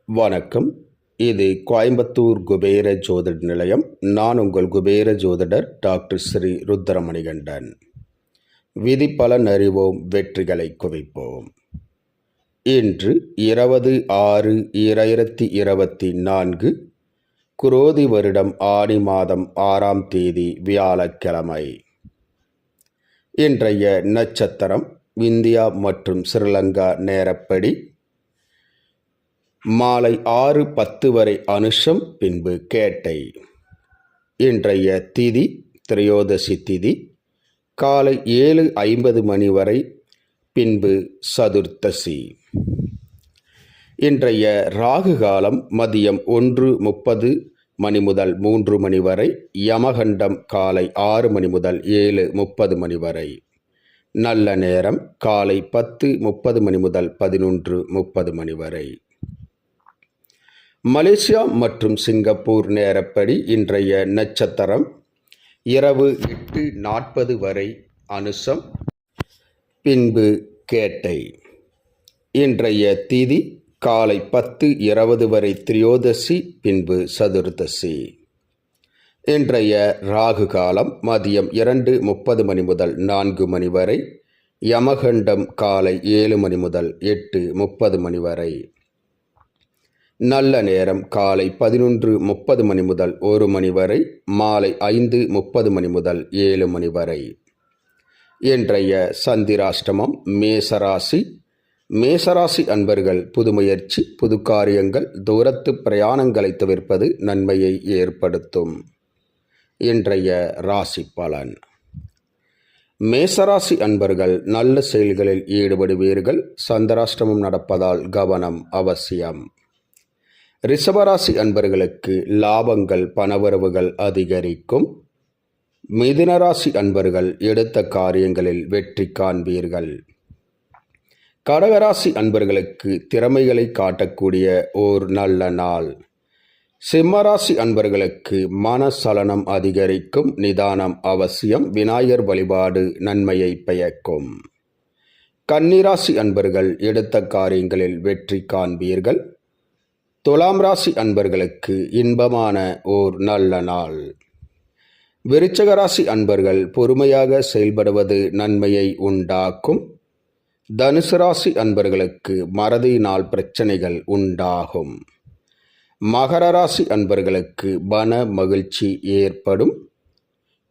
வணக்கம். இது கோயம்புத்தூர் குபேர ஜோதிட நிலையம். நான் உங்கள் குபேர ஜோதிடர் டாக்டர் ஸ்ரீ ருத்ரமணிகண்டன். விதி பலன் அறிவோம், வெற்றிகளை குவிப்போம். இன்று 20/6/2024 குரோதி வருடம் ஆடி மாதம் 6ஆம் தேதி வியாழக்கிழமை. இன்றைய நட்சத்திரம் இந்தியா மற்றும் ஸ்ரீலங்கா நேரப்படி மாலை 6:10 வரை அனுஷம், பின்பு கேட்டை. இன்றைய திதி திரையோதசி திதி காலை 7:50 மணி வரை, பின்பு சதுர்த்தசி. இன்றைய ராகு காலம் மதியம் 1:30 மணி முதல் 3 மணி வரை. யமகண்டம் காலை 6 மணி முதல் 7:30 மணி வரை. நல்ல நேரம் காலை 10:30 மணி முதல் 11:30 மணி வரை. மலேசியா மற்றும் சிங்கப்பூர் நேரப்படி இன்றைய நட்சத்திரம் இரவு 8:40 வரை அனுசம், பின்பு கேட்டை. இன்றைய திதி காலை 10:20 வரை திரியோதசி, பின்பு சதுர்தசி. இன்றைய ராகு காலம் மதியம் 2:30 மணி முதல் 4 மணி வரை. யமகண்டம் காலை 7 மணி முதல் 8:30 மணி வரை. நல்ல நேரம் காலை 11:30 மணி முதல் 1 மணி வரை. மாலை 5:30 மணி முதல் 7 மணி வரை. இன்றைய சந்திராஷ்டமம் மேசராசி. மேசராசி அன்பர்கள் புது முயற்சி, புது காரியங்கள், தூரத்து பிரயாணங்களை தவிர்ப்பது நன்மையை ஏற்படுத்தும். இன்றைய ராசி பலன். மேசராசி அன்பர்கள் நல்ல செயல்களில் ஈடுபடுவீர்கள். சந்திராஷ்டமம் நடப்பதால் கவனம் அவசியம். ரிஷபராசி அன்பர்களுக்கு லாபங்கள், பணவரவுகள் அதிகரிக்கும். மிதுனராசி அன்பர்கள் எடுத்த காரியங்களில் வெற்றி காண்பீர்கள். கடகராசி அன்பர்களுக்கு திறமைகளை காட்டக்கூடிய ஓர் நல்ல நாள். சிம்மராசி அன்பர்களுக்கு மனசலனம் அதிகரிக்கும். நிதானம் அவசியம். விநாயகர் வழிபாடு நன்மையை பயக்கும். கன்னிராசி அன்பர்கள் எடுத்த காரியங்களில் வெற்றி காண்பீர்கள். துலாம் ராசி அன்பர்களுக்கு இன்பமான ஓர் நல்ல நாள். விருச்சிக ராசி அன்பர்கள் பொறுமையாக செயல்படுவது நன்மையை உண்டாக்கும். தனுசு ராசி அன்பர்களுக்கு மறதியினால் பிரச்சனைகள் உண்டாகும். மகர ராசி அன்பர்களுக்கு மன மகிழ்ச்சி ஏற்படும்.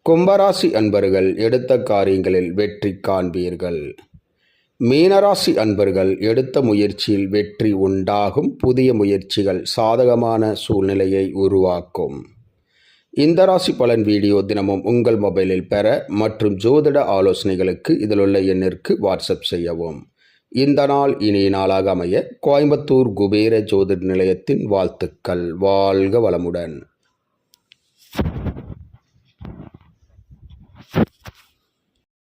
கும்பராசி அன்பர்கள் எடுத்த காரியங்களில் வெற்றி காண்பீர்கள். மீனராசி அன்பர்கள் எடுத்த முயற்சியில் வெற்றி உண்டாகும். புதிய முயற்சிகள் சாதகமான சூழ்நிலையை உருவாக்கும். இந்த ராசி பலன் வீடியோ தினமும் உங்கள் மொபைலில் பெற மற்றும் ஜோதிட ஆலோசனைகளுக்கு இதிலுள்ள எண்ணிற்கு வாட்ஸ்அப் செய்யவும். இந்த நாள் இனிய நாளாக அமைய கோயம்புத்தூர் குபேர ஜோதிட நிலையத்தின் வாழ்த்துக்கள். வாழ்க வளமுடன்.